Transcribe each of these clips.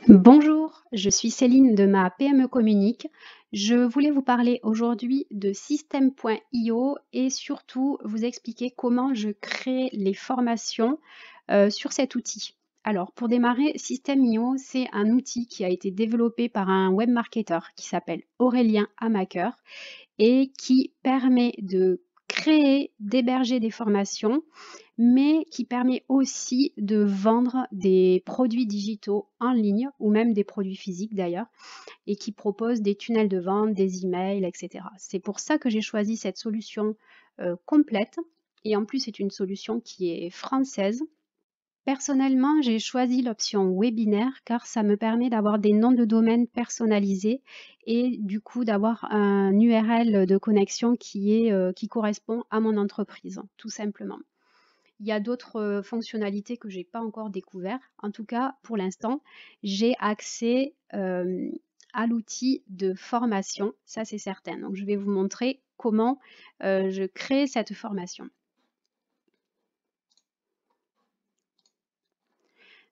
Bonjour, je suis Céline de ma PME Communique. Je voulais vous parler aujourd'hui de System.io et surtout vous expliquer comment je crée les formations sur cet outil. Alors pour démarrer, System.io, c'est un outil qui a été développé par un webmarketer qui s'appelle Aurélien Hamaker et qui permet de créer, d'héberger des formations, mais qui permet aussi de vendre des produits digitaux en ligne ou même des produits physiques d'ailleurs, et qui propose des tunnels de vente, des emails, etc. C'est pour ça que j'ai choisi cette solution complète, et en plus c'est une solution qui est française. Personnellement, j'ai choisi l'option webinaire car ça me permet d'avoir des noms de domaine personnalisés et du coup d'avoir un URL de connexion qui correspond à mon entreprise, tout simplement. Il y a d'autres fonctionnalités que j'ai pas encore découvert. En tout cas, pour l'instant, j'ai accès à l'outil de formation, ça c'est certain. Donc je vais vous montrer comment je crée cette formation.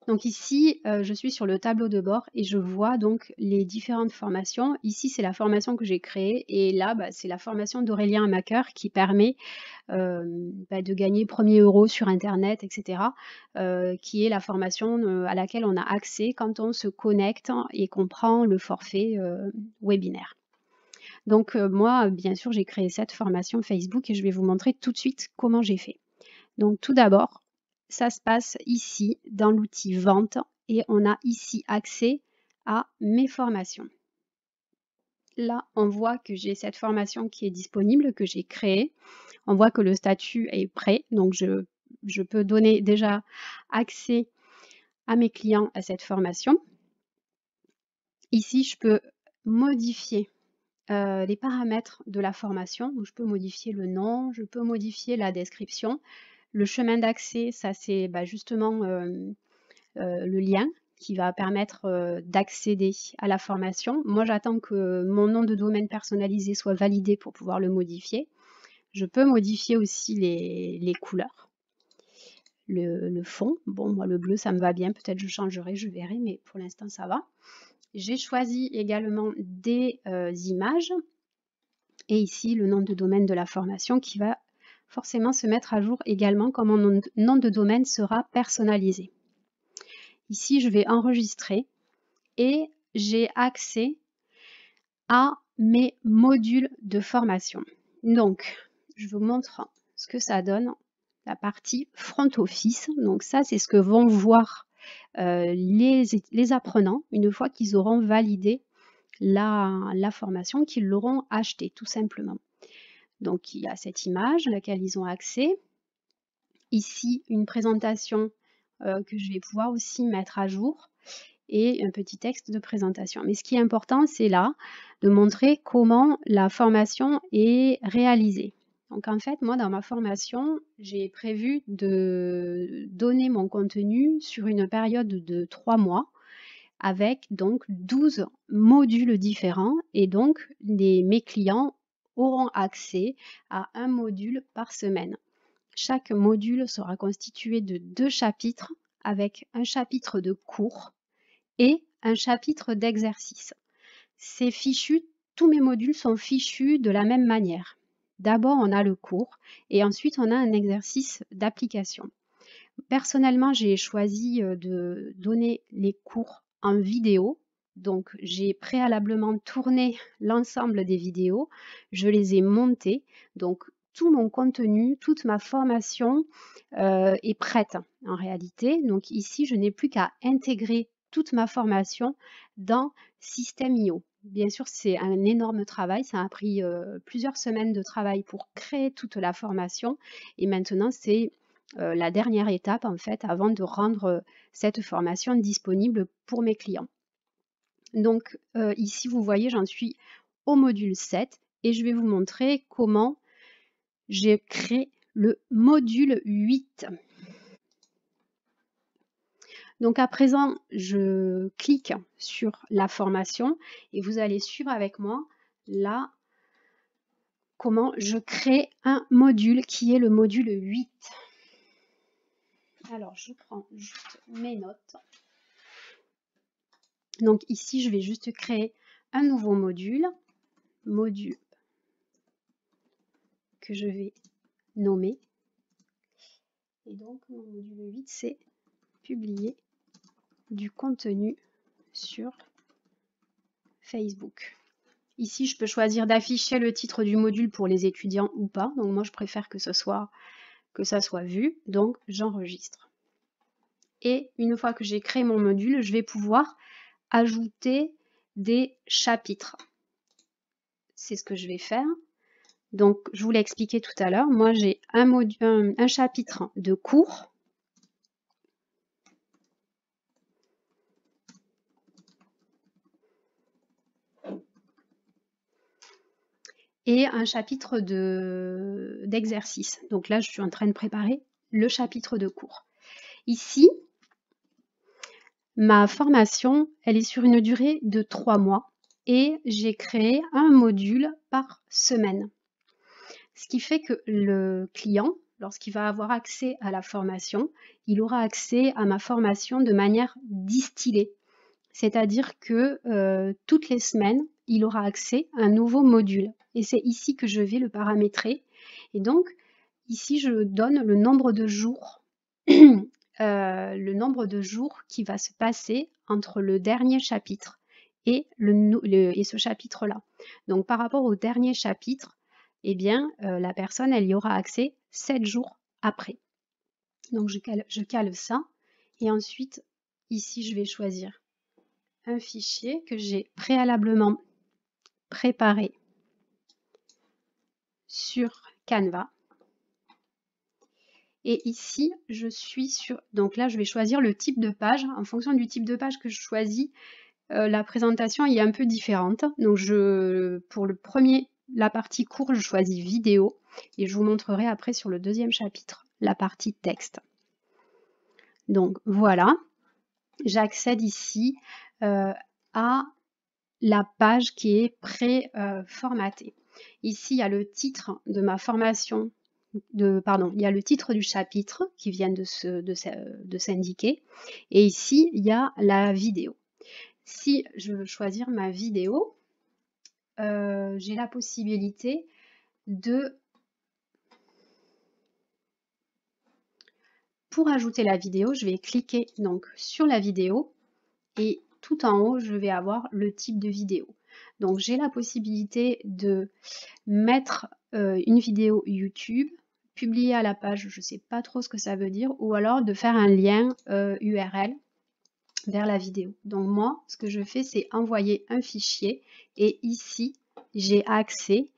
Donc ici, je suis sur le tableau de bord et je vois donc les différentes formations. Ici, c'est la formation que j'ai créée et là, c'est la formation d'Aurélien Hamaker qui permet de gagner premier euro sur Internet, etc., qui est la formation à laquelle on a accès quand on se connecte et qu'on prend le forfait webinaire. Donc moi, bien sûr, j'ai créé cette formation Facebook et je vais vous montrer tout de suite comment j'ai fait. Donc tout d'abord, ça se passe ici dans l'outil vente et on a ici accès à mes formations. Là, on voit que j'ai cette formation qui est disponible, que j'ai créée. On voit que le statut est prêt, donc je peux donner déjà accès à mes clients à cette formation. Ici, je peux modifier les paramètres de la formation. Donc, je peux modifier le nom, je peux modifier la description. Le chemin d'accès, ça c'est justement le lien qui va permettre d'accéder à la formation. Moi, j'attends que mon nom de domaine personnalisé soit validé pour pouvoir le modifier. Je peux modifier aussi les couleurs, le fond. Bon, moi, le bleu, ça me va bien. Peut-être je changerai, je verrai, mais pour l'instant, ça va. J'ai choisi également des images. Et ici, le nom de domaine de la formation qui va forcément se mettre à jour également quand mon nom de domaine sera personnalisé. Ici, je vais enregistrer et j'ai accès à mes modules de formation. Donc, je vous montre ce que ça donne, la partie front office. Donc ça, c'est ce que vont voir les apprenants une fois qu'ils auront validé la formation, qu'ils l'auront achetée tout simplement. Donc il y a cette image à laquelle ils ont accès. Ici, une présentation que je vais pouvoir aussi mettre à jour et un petit texte de présentation. Mais ce qui est important, c'est là de montrer comment la formation est réalisée. Donc en fait, moi, dans ma formation, j'ai prévu de donner mon contenu sur une période de 3 mois avec donc 12 modules différents et donc mes clients auront accès à un module par semaine. Chaque module sera constitué de 2 chapitres avec un chapitre de cours et un chapitre d'exercice. Ces fichus, tous mes modules sont fichus de la même manière. D'abord, on a le cours et ensuite, on a un exercice d'application. Personnellement, j'ai choisi de donner les cours en vidéo. Donc, j'ai préalablement tourné l'ensemble des vidéos. Je les ai montées. Donc, tout mon contenu, toute ma formation est prête en réalité. Donc, ici, je n'ai plus qu'à intégrer toute ma formation dans System.io. Bien sûr, c'est un énorme travail. Ça a pris plusieurs semaines de travail pour créer toute la formation. Et maintenant, c'est la dernière étape en fait avant de rendre cette formation disponible pour mes clients. Donc ici vous voyez j'en suis au module 7 et je vais vous montrer comment j'ai créé le module 8. Donc à présent je clique sur la formation et vous allez suivre avec moi là comment je crée un module qui est le module 8. Alors, je prends juste mes notes. Donc ici, je vais juste créer un nouveau module que je vais nommer. Et donc, mon module 8, c'est publier du contenu sur Facebook. Ici, je peux choisir d'afficher le titre du module pour les étudiants ou pas. Donc moi, je préfère que ça soit vu. Donc, j'enregistre. Et une fois que j'ai créé mon module, je vais pouvoir ajouter des chapitres. C'est ce que je vais faire. Donc, je vous l'ai expliqué tout à l'heure. Moi, j'ai un chapitre de cours. Et un chapitre d'exercice. Donc là, je suis en train de préparer le chapitre de cours. Ici, ma formation, elle est sur une durée de 3 mois et j'ai créé un module par semaine. Ce qui fait que le client, lorsqu'il va avoir accès à la formation, il aura accès à ma formation de manière distillée. C'est-à-dire que toutes les semaines, il aura accès à un nouveau module. Et c'est ici que je vais le paramétrer. Et donc, ici, je donne le nombre de jours, qui va se passer entre le dernier chapitre et ce chapitre-là. Donc, par rapport au dernier chapitre, eh bien, la personne, elle y aura accès 7 jours après. Donc, je cale ça. Et ensuite, ici, je vais choisir un fichier que j'ai préalablement préparé sur Canva. Et ici, je suis sur... Donc là, je vais choisir le type de page. En fonction du type de page que je choisis, la présentation est un peu différente. Donc pour le premier, la partie cours, je choisis vidéo. Et je vous montrerai après sur le deuxième chapitre, la partie texte. Donc voilà, j'accède ici à la page qui est pré-formatée. Ici, il y a le titre de ma formation, il y a le titre du chapitre qui vient de s'indiquer. Et ici, il y a la vidéo. Si je veux choisir ma vidéo, j'ai la possibilité de... Pour ajouter la vidéo, je vais cliquer donc sur la vidéo et tout en haut, je vais avoir le type de vidéo. Donc, j'ai la possibilité de mettre une vidéo YouTube, publier à la page, je ne sais pas trop ce que ça veut dire, ou alors de faire un lien URL vers la vidéo. Donc, moi, ce que je fais, c'est envoyer un fichier et ici, j'ai accès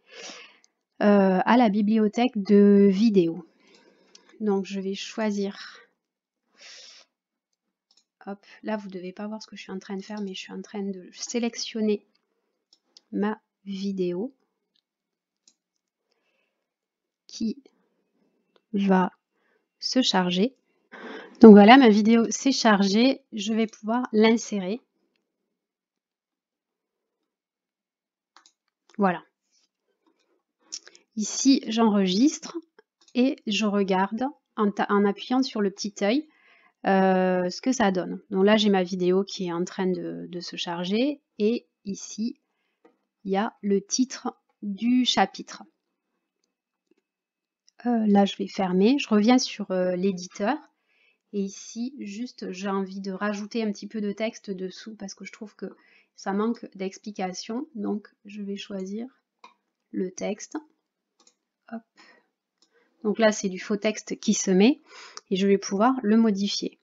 à la bibliothèque de vidéos. Donc, je vais choisir... Hop, là, vous ne devez pas voir ce que je suis en train de faire, mais je suis en train de sélectionner ma vidéo qui va se charger. Donc voilà, ma vidéo s'est chargée. Je vais pouvoir l'insérer. Voilà. Ici, j'enregistre et je regarde en appuyant sur le petit œil ce que ça donne. Donc là, j'ai ma vidéo qui est en train de se charger et ici, il y a le titre du chapitre. Là, je vais fermer. Je reviens sur l'éditeur. Et ici, juste, j'ai envie de rajouter un petit peu de texte dessous parce que je trouve que ça manque d'explication. Donc, je vais choisir le texte. Hop. Donc là, c'est du faux texte qui se met et je vais pouvoir le modifier.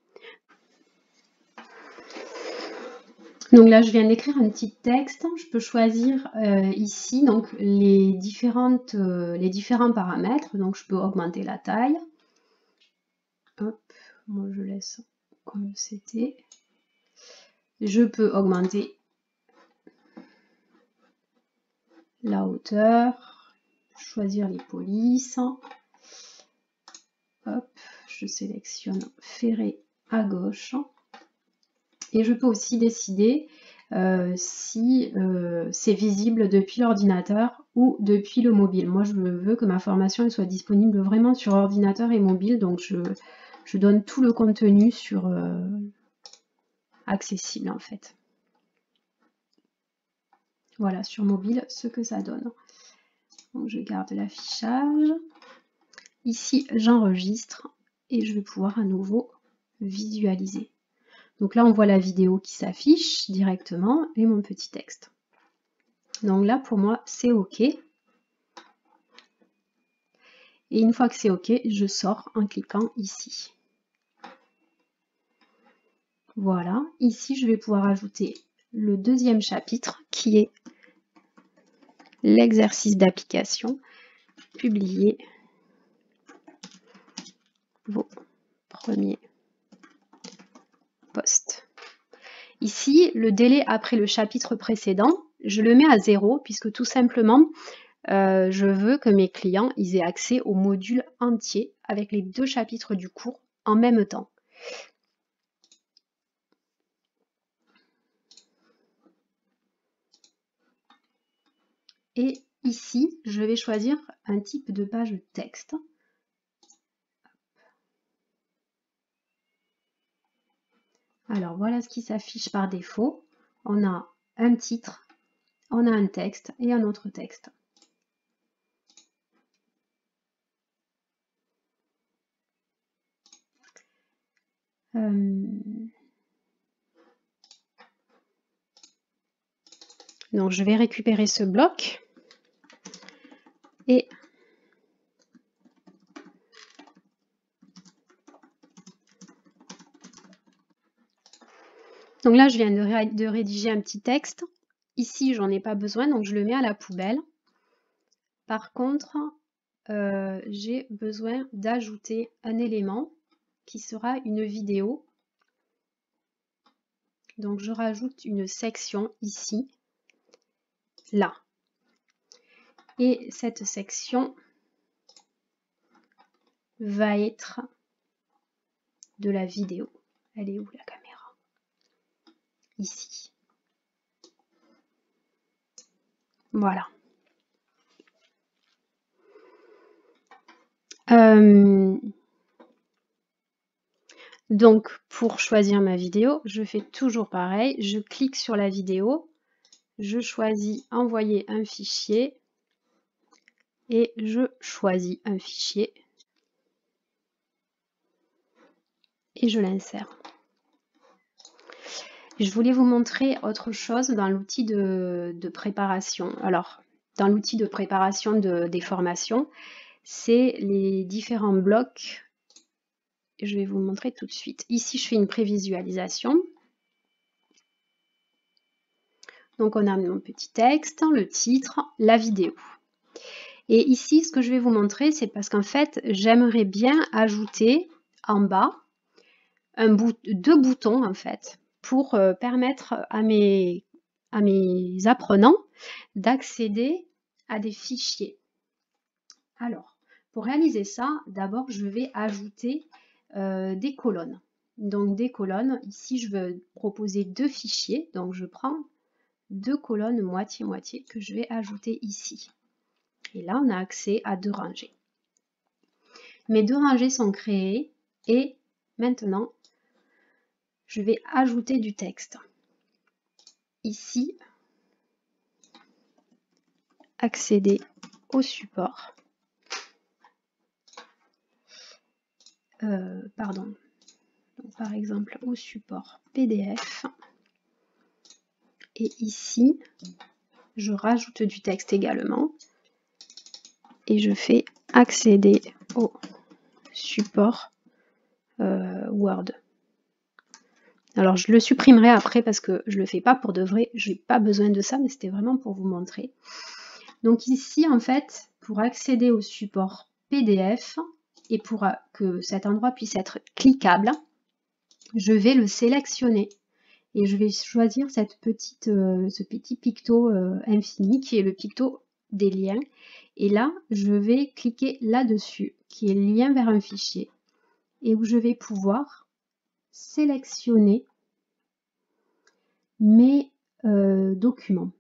Donc là, je viens d'écrire un petit texte. Je peux choisir ici donc les différents paramètres. Donc, je peux augmenter la taille. Hop, moi je laisse comme c'était. Je peux augmenter la hauteur, choisir les polices. Hop, je sélectionne ferré à gauche. Et je peux aussi décider si c'est visible depuis l'ordinateur ou depuis le mobile. Moi, je veux que ma formation soit disponible vraiment sur ordinateur et mobile, donc je donne tout le contenu sur accessible en fait. Voilà, sur mobile, ce que ça donne. Donc je garde l'affichage. Ici, j'enregistre et je vais pouvoir à nouveau visualiser. Donc là, on voit la vidéo qui s'affiche directement et mon petit texte. Donc là, pour moi, c'est OK. Et une fois que c'est OK, je sors en cliquant ici. Voilà, ici, je vais pouvoir ajouter le deuxième chapitre qui est l'exercice d'application. Publier vos premiers posts. Ici, le délai après le chapitre précédent, je le mets à 0 puisque tout simplement, je veux que mes clients ils aient accès au module entier avec les 2 chapitres du cours en même temps. Et ici, je vais choisir un type de page texte. Alors voilà ce qui s'affiche par défaut. On a un titre, on a un texte et un autre texte. Donc je vais récupérer ce bloc et donc là je viens de rédiger un petit texte. Ici j'en ai pas besoin donc je le mets à la poubelle. Par contre j'ai besoin d'ajouter un élément qui sera une vidéo. Donc je rajoute une section ici, là. Et cette section va être de la vidéo. Elle est où la caméra? Ici. Voilà. Donc pour choisir ma vidéo, je fais toujours pareil. Je clique sur la vidéo, je choisis envoyer un fichier et je choisis un fichier et je l'insère. Je voulais vous montrer autre chose dans l'outil de préparation. Alors, dans l'outil de préparation des formations, c'est les différents blocs. Je vais vous le montrer tout de suite. Ici, je fais une prévisualisation. Donc, on a mon petit texte, le titre, la vidéo. Et ici, ce que je vais vous montrer, c'est parce qu'en fait, j'aimerais bien ajouter en bas deux boutons, en fait, pour permettre à mes apprenants d'accéder à des fichiers. Alors, pour réaliser ça, d'abord, je vais ajouter des colonnes. Donc, des colonnes, ici, je veux proposer 2 fichiers. Donc, je prends 2 colonnes moitié-moitié que je vais ajouter ici. Et là, on a accès à 2 rangées. Mes 2 rangées sont créées et maintenant, je vais ajouter du texte. Ici, accéder au support. Pardon. Donc, par exemple, au support PDF. Et ici, je rajoute du texte également. Et je fais accéder au support Word. Alors je le supprimerai après parce que je ne le fais pas pour de vrai, je n'ai pas besoin de ça, mais c'était vraiment pour vous montrer. Donc ici en fait, pour accéder au support PDF et pour que cet endroit puisse être cliquable, je vais le sélectionner et je vais choisir ce petit picto infini qui est le picto des liens. Et là, je vais cliquer là-dessus, qui est le lien vers un fichier, et où je vais pouvoir sélectionner mes documents.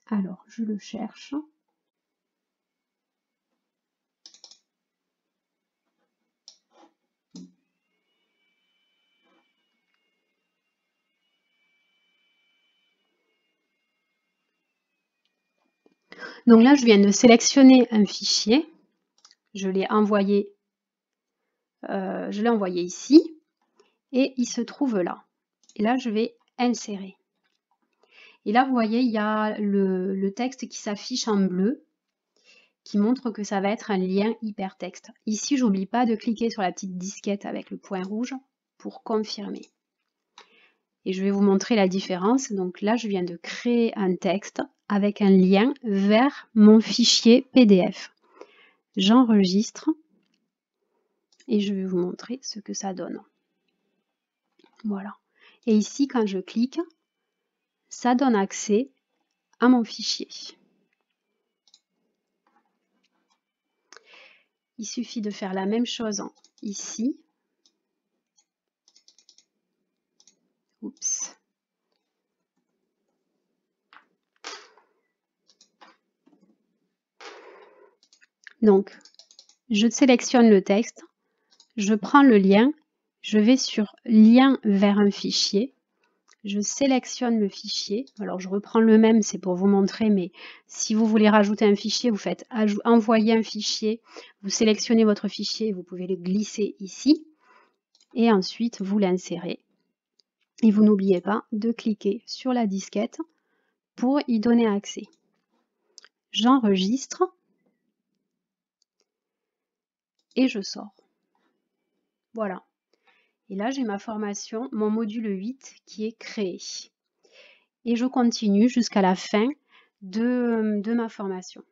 Alors, je le cherche. Donc là, je viens de sélectionner un fichier. Je l'ai envoyé ici et il se trouve là. Et là, je vais insérer. Et là, vous voyez, il y a le texte qui s'affiche en bleu qui montre que ça va être un lien hypertexte. Ici, j'oublie pas de cliquer sur la petite disquette avec le point rouge pour confirmer. Et je vais vous montrer la différence. Donc là, je viens de créer un texte avec un lien vers mon fichier PDF. J'enregistre et je vais vous montrer ce que ça donne. Voilà. Et ici, quand je clique, ça donne accès à mon fichier. Il suffit de faire la même chose ici. Oups. Donc, je sélectionne le texte, je prends le lien, je vais sur lien vers un fichier, je sélectionne le fichier. Alors, je reprends le même, c'est pour vous montrer, mais si vous voulez rajouter un fichier, vous faites envoyer un fichier, vous sélectionnez votre fichier, vous pouvez le glisser ici, et ensuite vous l'insérez. Et vous n'oubliez pas de cliquer sur la disquette pour y donner accès. J'enregistre et je sors. Voilà. Et là, j'ai ma formation, mon module 8 qui est créé. Et je continue jusqu'à la fin de ma formation.